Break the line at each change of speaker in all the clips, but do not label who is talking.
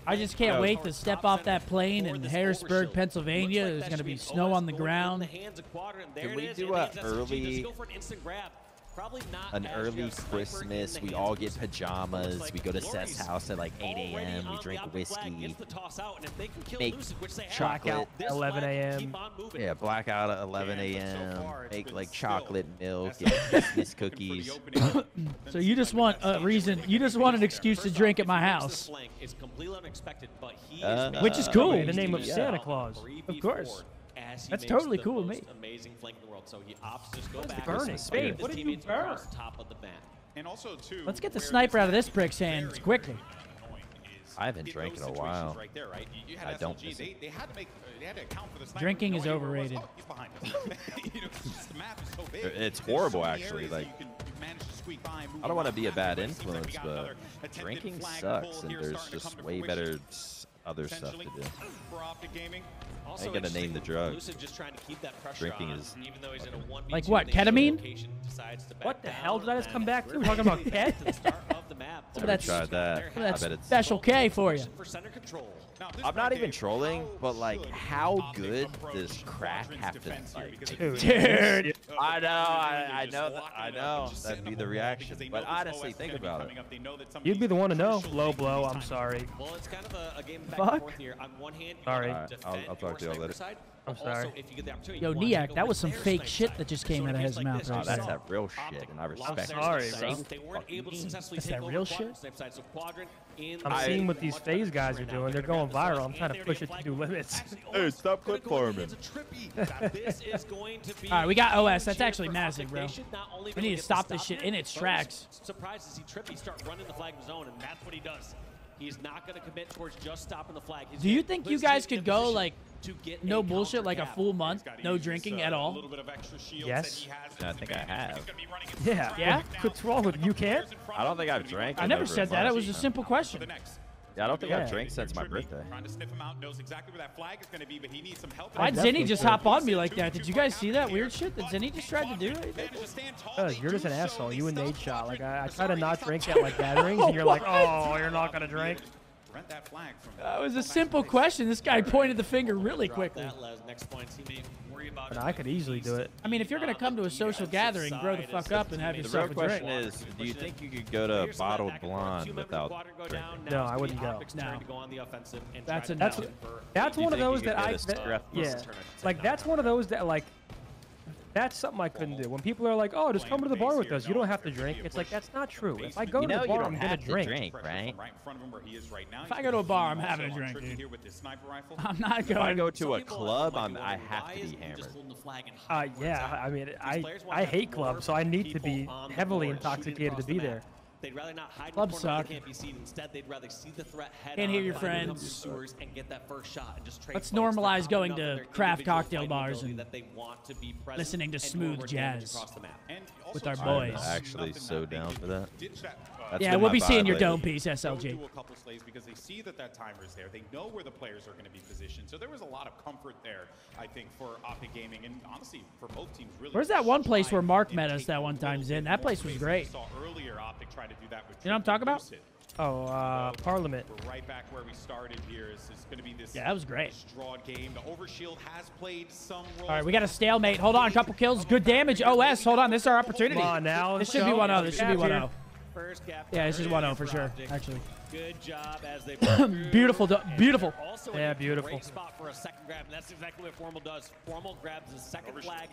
I just can't wait to step off that plane in Harrisburg, Pennsylvania. There's going to be snow on the ground.
Can we do an early Christmas? We all get pajamas. We go to Seth's house at like 8 a.m. We drink whiskey. Make chocolate.
11 a.m.
Yeah, blackout at 11 a.m. Make like chocolate milk and Christmas cookies.
So you just want a reason. You just want an excuse to drink at my house. Which is cool.
In the name of Santa Claus.
Of course. That's totally cool with me.
Amazing flank in the world. So he opts to just go back.
Burning. Babe, what did you burn?
Top of the map.
And also too,
Let's get the sniper out of this prick's hands quickly.
I haven't drank in a while.
Right there, right? You had
I don't.
SLG. They had to account for the sniper.
Drinking is overrated.
Oh, he's behind us. You know, the map is so big.
It's horrible, actually. Like, I don't want to be a bad influence, but drinking sucks, and there's just way better other stuff to do. I ain't gonna name the drug. Drinking is
like what? Ketamine?
What the hell did I just come back to? We're talking about cat?
Never tried that. I bet it's
Special K for you.
I'm not even trolling, but like, how good does crack have to be?
Dude.
I know. That'd be the reaction. But honestly, think about it.
You'd be the one to know. Low blow. I'm sorry.
Well, it's kind of a game back
Fuck.
and forth here. On one hand,
Sorry.
I'll talk to you later.
I'm sorry.
Yo, Niak, that was some fake shit that just came out of his mouth
Oh,
right
that's
there.
that real shit, and I respect it.
sorry, bro.
They weren't able to successfully
That's
take
that
over
real
Quadrant,
shit?
same side, so Quadrant in
I'm seeing what these phase guys are doing. They're going viral. I'm trying to push it to new limits.
Hey, stop clip farming.
All right, we got OS. That's actually massive, bro. We need to stop this shit in its tracks.
Surprised to see Trippy start running the flag zone, and that's what he does. He's not going to commit towards just stopping the flag.
Do you think you guys could go, like, no bullshit, like a full month, no drinking at all?
Yes.
I think I have.
Yeah.
Yeah?
What's wrong with you? You can't?
I don't think I've drank.
I never said that. It was a simple question.
Yeah, I don't think I've drank since my birthday.
Trying to sniff him out, knows exactly where that flag is going to be, but he needs some help.
Why'd Zinni just hop on me like that? Did you guys see that weird shit that Zinni just tried to do?
You're just an asshole. You and Nate shot. Like, I try to not drink at, like, gatherings, and you're like, oh, you're not going to drink?
That was a simple question. This guy pointed the finger really quickly.
But I could easily do it.
I mean, if you're going to come to a social gathering, grow the fuck up and have
The real
yourself a drink.
question is, do you think you could go to Bottled Blonde without drinking?
No, I wouldn't go.
No.
That's
That's one of
think
those
you
that
could
I,
get a strep
yeah,
test?
like that's one of those that like, that's something I couldn't do. When people are like, oh, just come to the bar with us. You don't have to drink. It's like, that's not true. If I go to the bar, I'm going to drink.
Right?
If I go to a bar, I'm having a drink, dude. I'm not going.
If I go to a club, I have to be hammered.
Yeah, I mean, I hate clubs, so I need to be heavily intoxicated to be there.
They'd rather not hide
Clubs
in the corner
suck.
where they can't be seen. Instead, they'd rather see the threat head
Can't
on,
hear your
find them
friends.
sewers and get that first shot and just trade
Let's
fights. They're
normalize
coming
going
out
to
with their
craft
individual
cocktail
fighting
bars
ability
and
that they want to be present
listening to
and
smooth
over damage
jazz
across the map.
with our
I'm
boys.
actually so down for that. That's
Yeah,
been
we'll
my
be seeing
vibe
your
lately.
dome piece, SLG.
Do a couple slays because they see that timer is there. They know where the players are going to be positioned. So there was a lot of comfort there, I think, for Optic Gaming and honestly for both teams. Really,
Where's that one place where Mark met us that one time, Zin? That place was great.
Saw earlier Optic try to do that with
You know what I'm talking about?
Oh, Parliament.
We're right back where we started here. It's going to be this.
Yeah, that was great.
Drawed game. The Overshield has played some role.
All right, we got a stalemate. Hold on, a couple kills. Good damage. OS, hold on. This is our opportunity.
Come on now.
This should be 1-0. This should be 1-0.
First cap.
Yeah, this is 1-0 for sure, actually.
Good job as they
Beautiful, beautiful.
Also
Yeah, beautiful.
Great spot for a second grab, and that's exactly what FormaL does. FormaL grabs his second flag,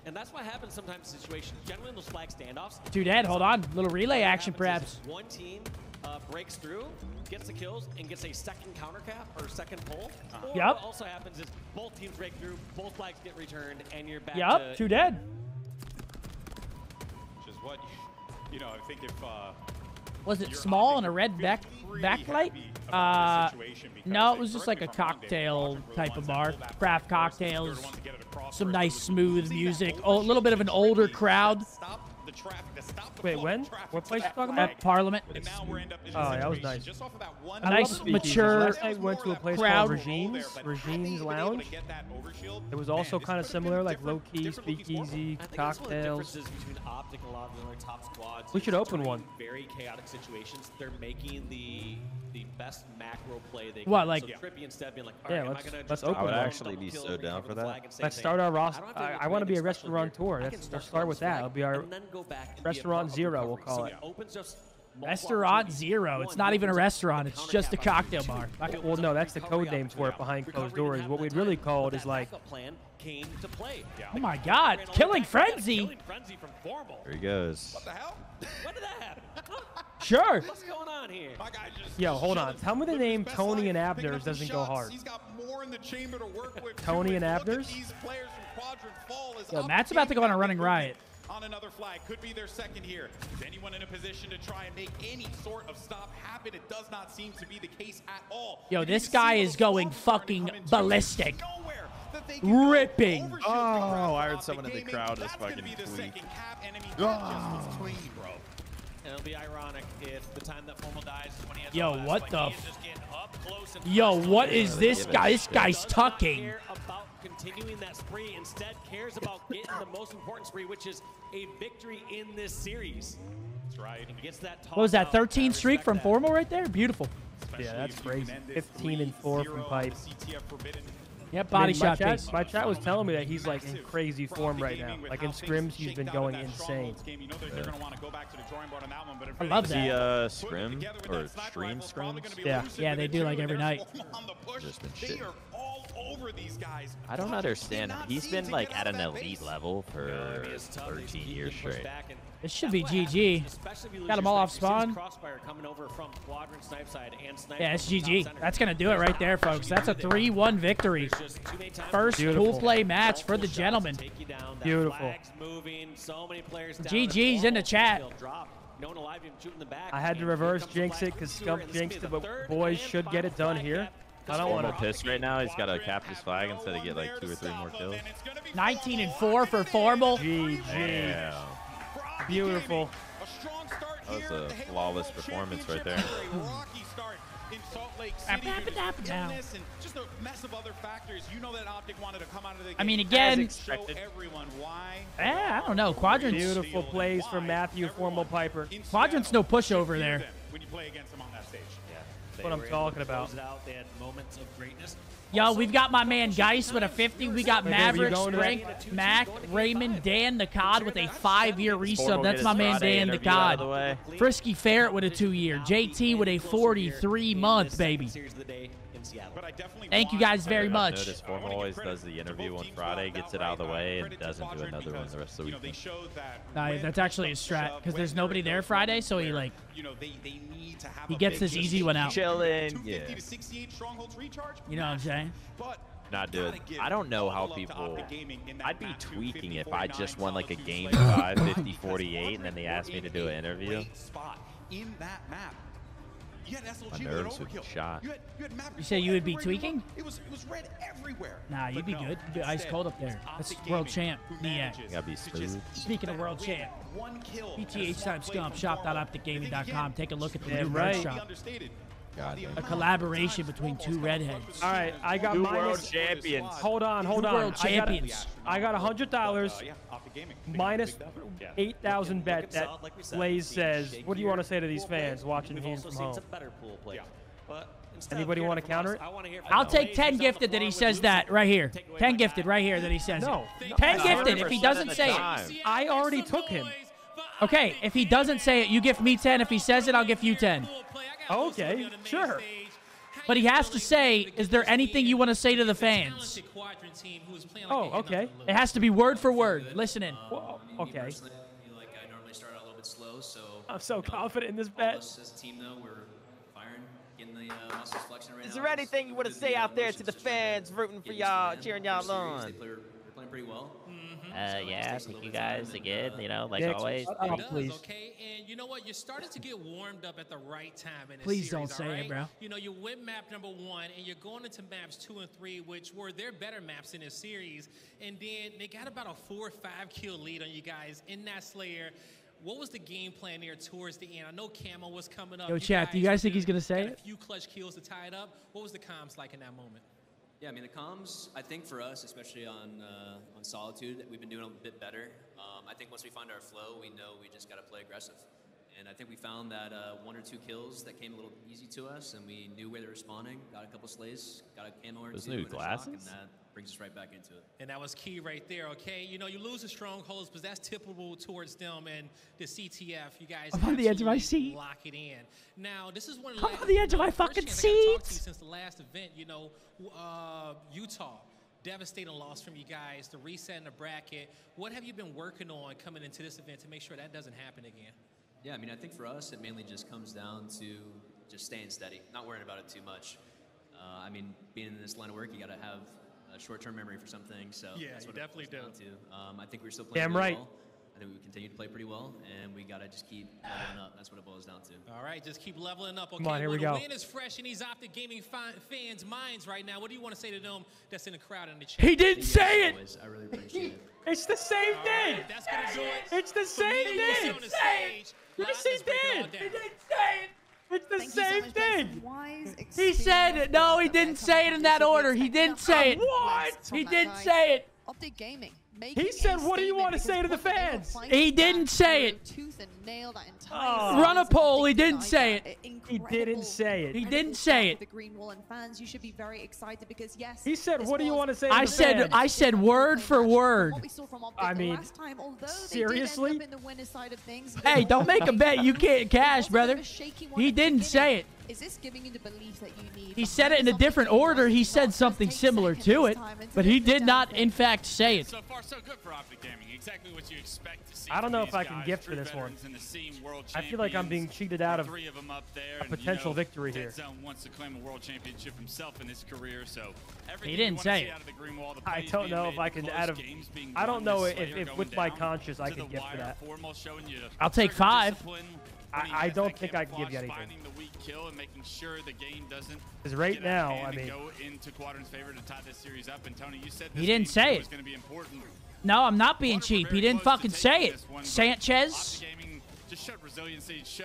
and that's what happens sometimes in situations. Generally in those flag standoffs.
Two dead. Hold on. Little relay action, perhaps.
One team breaks through, gets the kills, and gets a second counter cap or second pull. Or
Yep.
what also happens is both teams break through, both flags get returned, and you're back
Yup,
to...
two dead.
Which is what, you know, I think if...
Was it small and a red backlight? No, it was just like a cocktail type of bar. Craft cocktails, some nice smooth music. Oh, a little bit of an older crowd.
the traffic, to stop the
Wait,
flow
when?
of traffic
What
to
place
that
you talking
flag.
At Parliament.
And now we're end up in a
Oh, that was
situation
nice.
just off of that one
A nice,
love speakeasies.
mature.
Last night went to a place
crowd.
called Regime's Lounge. It was also kind of similar, like low-key speakeasy,
I think that's one of the
cocktails.
differences between Optic and a lot of the other top squads.
We should open one.
Very chaotic situations. They're making the best macro play they can.
What, like-
So Trippy instead being like, all
Yeah,
right, am I
let's-
gonna
let's
just
open
double
one.
kill,
I would
actually
double
be
kill,
so down
recover
for
the
that.
flag and say,
Let's
hey,
start our
I
roster.
don't have to do
I want to be a
anything special
restaurant
here.
tour.
I
Let's
can
start with that. It'll be our
and then go back and be a
Restaurant
part of
Zero, we'll
recovery.
call
So
it.
opens just multiple
Restaurant
opportunities.
Zero. It's
One,
not
it
even a
opens up
restaurant.
the
It's just a
counter
cocktail
capture
bar.
opportunity.
Well, no, that's the
Recovery
code name
option.
for it behind closed
Recovery
doors.
didn't
What
have
we'd
that
really
time,
call
but
it is
that
like,
backup plan came to play.
Oh my God, Killing Frenzy.
Killing Frenzy from FormaL.
There he goes.
What the hell?
When did that happen?
Sure.
What's going on here?
My guy just
Yo, hold on. Tell me the
living his
name
best
Tony
life,
and
picking up
Abner's
some
doesn't go
shots.
hard.
He's got more in the chamber to work with.
Tony and
Look at
Abner's?
these players from Quadrant Fall as
Yo,
Optic
Matt's about to go on a
Gaming
running
movement
riot.
on another flag. Could be their second here. Is anyone in a position to try and make any sort of stop happen? It does not seem to be the case at all.
Yo,
You can
this
see
guy
where
is
the
going
swarms are starting to
fucking
come into.
ballistic.
Nowhere that they can go.
Ripping.
Overshield's
Oh,
coming around
I
for
heard
Optic
someone in the
Gaming.
crowd
That's
just
gonna
fucking
be the
tweet.
second cap enemy. That just was clean, bro.
And it'll be ironic if the time that FormaL dies is when he has
Yo,
the last
what
fight.
the
He is just getting up close and
Yo,
personal.
what is
Yeah,
this
give it
guy?
a
This
shit.
guy's
Does not
tucking.
care about continuing that spree. Instead, cares about getting the most important spree, which is a victory in this series.
That's right.
And gets that
What was that,
toss out.
13
I
streak from
respect that.
FormaL right there? Beautiful.
Yeah, that's
Especially if you
crazy.
can end this
15 and 4 from
3-0
Pipe.
on the CTF Forbidden.
Yep,
I
body
mean,
shot case.
my chat was telling me that he's like in crazy form right now. Like in scrims, he's been going insane.
I love
Is he
that.
scrim or stream scrims?
Yeah.
Yeah, they do like every night.
Just been
They
shitting.
are all over these guys.
I don't understand. He's been like at an elite level
Yeah,
for
it is tough. They
13
keep
years
getting pushed
straight.
back, and
This should be
that's what
GG.
happens, especially if you lose
Got 'em
your
all off
snipe. You see this
spawn.
Crossfire coming over from quadrant snipe side and snipe
Yeah, it's
from top
GG.
center.
That's going to do it right there, folks. That's a 3-1 victory.
There's just too many times
First
where
Beautiful.
pool play match
multiple
for the
shots
gentlemen.
to take you down. That
Beautiful.
flag's moving, so many players down,
GG's
and
in the
FormaL
chat.
still drop. No one alive, even shooting the back.
I had to
And
reverse
here comes
jinx
the
it
flag
because
from Stewart,
Scump
and this
jinxed
will
it,
be
but
the third
boys
and
should get it
final
done
flag
here.
cap.
I don't want
FormaL
to.
pissed right now. He's got to cap his flag instead of get like 2 or 3 more kills.
19 and 4 for FormaL.
GG.
Damn.
Beautiful.
That was a flawless performance right there.
Rocky start in Salt Lake City. Illness and just a mess of other factors. You know that Optic wanted to come out of the game.
I mean, again,
show everyone why.
I don't know. Quadrant's
Beautiful plays from Matthew FormaL Piper.
Quadrant's no pushover there.
When you play against them on that stage.
They
what I'm
were able to
talking about.
close it out. They had moments of greatness.
Yo, we've got my man Geist with a 50. We got
Hey, baby, you
Maverick,
going to
Frank,
that?
Mac, Raymond, Dan the COD with a 5-year resub.
FormaL
That's
get
my
his
man
Friday
Dan the
interview out of the
COD.
way.
Frisky Ferret with a 2-year. JT with a 43-month, baby.
Series of the day in Seattle.
But I definitely
Thank you
want-
guys very
I've
much.
noticed FormaL always does the interview on Friday, gets it out of the way, and doesn't do another one the rest of the
They
week.
showed that
Nah,
when
that's actually a
push
strat,
up,
'cause
when
there's
they're
nobody
in
there
those
Friday,
moments
so he,
where,
like,
they need to have
he
a
gets
big
this easy one out.
Chilling,
250
yeah.
to 68 strongholds recharge.
You know what I'm saying?
But
Not
gotta
doing.
give
I don't know
all
how
the love to
people.
Optic Gaming in that
I'd be
map,
tweaking
250,
if I just won like a
49
game
Slayer.
5, 50, 48, and then they asked me to do an interview.
Great spot in that map. You had SLG
My
with
nerves would
overkill.
be shot.
You had map
You say
control
you would be
everywhere you
tweaking?
looked. It was red everywhere.
Nah, you'd
But
be
no,
good. You'd be ice
instead,
cold up there.
it's
That's
Optic
world
Gaming
champ.
who
Niak.
manages
Gotta be
to just
smooth.
Speaking of
better
world
win
champ,
one kill and a
PTH
small
times
play
Scump,
from
shop.opticgaming.com. Take a look at the
Damn
new
right.
merch shop.
Understated.
God
The
damn.
A
amount
collaboration
of time
between two
FormaL's
redheads.
All right, I got
New
minus.
world champions.
Hold on, hold
New
on.
world champions.
I got $100
Yeah, Optic Gaming.
minus
Yeah.
8,000 bet
Looking
that
solid, like we said.
Blaze
Seen
says.
shakier
What do you want to say to these
pool plays.
fans watching
We've
him
also
from
seen
home?
some better pool plays.
Yeah.
But instead of
Anybody
hearing
wanna
from
counter
us,
it?
I wanna hear from
I'll
the
take
Blaze,
10
who's on the
gifted that
floor
he
with
says
Lucy.
that right here.
Take away
10
my
gifted
guy.
right here that he says
No.
it. 10
no,
gifted if he
100%
doesn't
of
say
the
it.
time.
I already took him.
Okay, if he doesn't say it, you give me 10. If he says it, I'll give you 10.
Okay, sure.
But he has to say, is there anything you want to say to the fans?
Oh, okay.
It has to be word for word. Listen in.
Well, okay.
Personally, I feel like I normally start out a little bit slow, so
I'm so confident in this
all of
bet.
us as a team, though, we're firing, getting the muscles flexing right now.
Is there anything you want to say out there to the fans rooting for y'all, cheering y'all on?
They're playing pretty well.
Yeah, thank you guys again. You know, like
Dick,
always.
shut up, please.
Okay, and you know what? You're starting to get warmed up at the right time in this
Please
series,
don't say
all
it,
right?
bro.
You know, you win map number 1, and you're going into maps 2 and 3, which were their better maps in this series. And then they got about a 4 or 5 kill lead on you guys in that Slayer. what was the game plan there towards the end? I know Camo was coming up.
Yo, chat, do you guys think he's gonna say
got
it?
A few clutch kills to tie it up. What was the comms like in that moment?
Yeah, I mean, the comms, I think for us, especially on Solitude, we've been doing a bit better. I think once we find our flow, we know we just got to play aggressive. And I think we found that 1 or 2 kills that came a little easy to us, and we knew where they were spawning, got a couple slays, got a camo or
Those
two,
new
and a shock,
glasses?
and that brings us right back into it.
And that was key right there, okay? You know, you lose the strongholds, but that's typical towards them and the CTF. You guys
I'm on the edge of my
absolutely
seat.
lock it in. Now, this is one of
I'm on the edge of my fucking seat.
Since the last event, you know, Utah. Devastating loss from you guys, the reset in the bracket. What have you been working on coming into this event to make sure that doesn't happen again?
Yeah, I mean, I think for us, it mainly just comes down to just staying steady, not worrying about it too much. I mean, being in this line of work, you got to have a short-term memory for some things, so
yeah,
that's what
you
it
definitely
boils
do.
down to. I think we're still playing
Damn
really
right.
well. I think we continue to play pretty well, and we got to just keep leveling up. That's what it boils down to.
All right, just keep leveling up. Okay,
Come on, here we
well,
go.
the win is fresh in these Optic Gaming fans' minds right now. What do you want to say to them that's in the crowd in the chat?
He didn't say it.
Always, I really appreciate it.
It's the same
All
thing.
right, that's going to do it.
It's the
For me,
same
you
thing.
see on the stage,
Yes,
Lions
he
break it all
did.
down.
He didn't say it. It's the
Thank you so
same
much, Ben.
thing.
Wise,
He said it. No, he didn't say it in that order. He didn't say it.
What?
He didn't say it.
Optic Gaming.
He said, "What do you want to say to the fans?"
He didn't say it.
Tooth and nail that
Oh.
entire
Run a poll. He didn't say it.
He didn't say it.
He didn't say it.
The Green Wall and fans, you should be very excited because yes.
He said,
this
"What do you
was
want to say to
I
the
said-
fans?"
I said word for word.
What we saw from Optic
I
the
mean,
last time, although
seriously?
they did end up in the winner's side of things,
Hey, don't make a bet. You can't cash, brother. He didn't say it.
Is this giving you the belief that you need?
He said it in a different order. He said something similar to it, but he did not, in fact, say it.
So far, so good for Optic Gaming. Exactly what you expect to see.
I don't know
from
if I
these
can
guys.
gift for
3
this one.
veterans in the scene, world
I feel like I'm being
champions.
cheated out of
3 of them up there,
a
and,
potential victory here.
Dead Zone wants to claim a world championship himself in his career, so
He didn't say it.
I don't know if I can add a. I don't know if with my conscience I can gift for that.
I'll take 5.
I don't think I can give you anything. Because right now, I mean,
He didn't say it. No, I'm not being cheap. He didn't fucking say it. Sanchez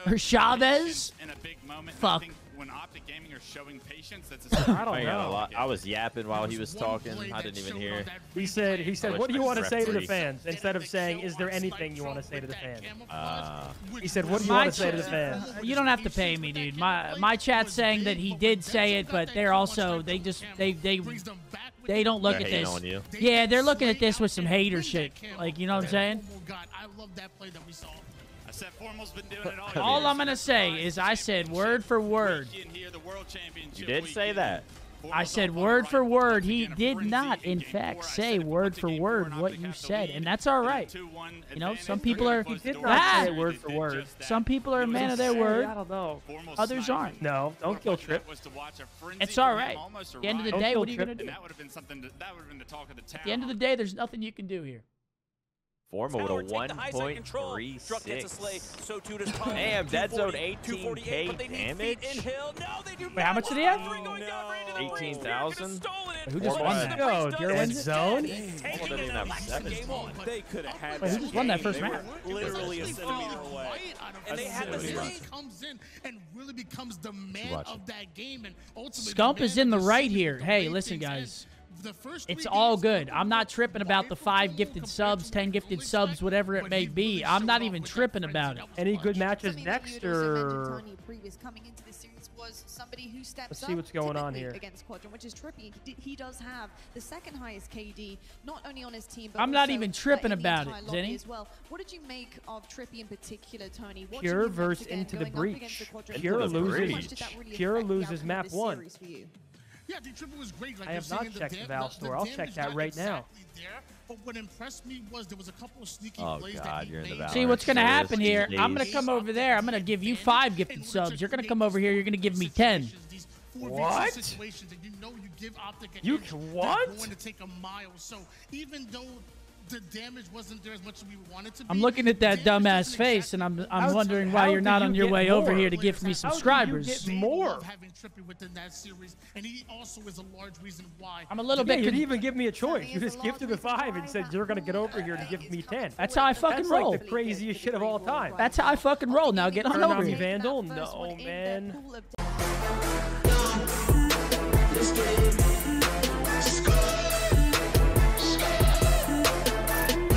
or Chavez. Fuck.
When Optic Gaming are showing patience, that's
I don't
I ain't gonna
know.
lie. I was yapping while he was talking. I didn't even hear.
He said,
I
"What do you want to
wish
say to the
referee.
fans?" Instead of saying, "Is there anything you want to say to the fans?" He said, "What do you
My
want to say to the
ch-
fans?"
You don't have to pay me, dude. My chat's saying that he did say it, but they're also they don't look
They're
at
hating
this.
on you.
Yeah, they're looking at this with some hater shit. Like, you know what I'm saying?
I love that play that we saw. I said FormaL's been doing it all
All
year.
I'm gonna say is I said word for word.
You did say that.
I said word for word. He did not, in fact, say word for word what you said, and that's all right. You know, some people are.
He did not say word for word.
Some people are a man of their word.
I don't know.
Others aren't.
No, don't kill Trip.
It's all right. At the end of the
Don't
day,
kill
what are you
Trip.
gonna do?
That would have been something. That would have been the talk of the town.
At the end of the day, there's nothing you can do here.
Forma with a 1.36. Damn, Dead Zone 18k damage.
Wait, how much did he have?
18,000.
Who just won that?
Yo, Dead Zone.
Forma didn't even have 7.
They could have had
Wait, who just won that first match?
literally a centimeter away.
And
they had the
Scump comes in and really becomes the man
watch
of that game, and ultimately
Scump
the
is
man
in the
of
right
decision,
here.
the
Hey,
way
listen,
things end.
guys.
The first
It's
3
all
games,
good. I'm not tripping about the 5 gifted subs, 10 gifted subs, whatever it may be. I'm not even tripping about it.
Any good matches
Something that
next,
you'd also mentioned,
or
Tony, previous coming into the series was somebody who steps
Let's see what's going on
typically
here.
against Quadrant, which is Trippy. He does have the second highest KD, not only on his team, but
I'm not
also,
even tripping
in the
about
entire
it,
lobby
Zenny.
as well. What did you make of Trippy in particular, Tony? Watching
Pure
him once
versus
again
Into the
going up against
Breach.
Quadrant,
Pure
how much
loses.
did that really
Pure
affect the
loses
outcome
map
of this
1.
series for you?
Yeah, the triple was great. Like
I have
you're
not
saying,
checked the
dam-
Val store. I'll check
damage
that
not
right now.
exactly there, but what impressed me was there was a couple of sneaky
Oh
plays
God,
that he
you're in the
made.
Valorant.
See what's gonna
series
happen here?
these
I'm gonna
days.
come over there. I'm gonna give you 5 gifted subs. You're gonna come over here. You're gonna give me 10.
These 4v2
What?
situations, and you know you give Optic an
You
edge,
can
they're
what?
going to take a mile. So even though
the damage wasn't there as much as we wanted to be.
I'm looking at that dumbass face, and I'm wondering why you're not on your way over here to give me subscribers.
How do you get more?
Having Trippy within that series, and he also is a large reason why.
I'm a little bit.
You didn't even give me a choice. You just gifted the 5 and said you're gonna get over here to give me 10.
That's how I fucking roll.
Like the craziest shit of all time.
That's how I fucking roll. Now get on over here.
Vandal? No, man.
Let's get it.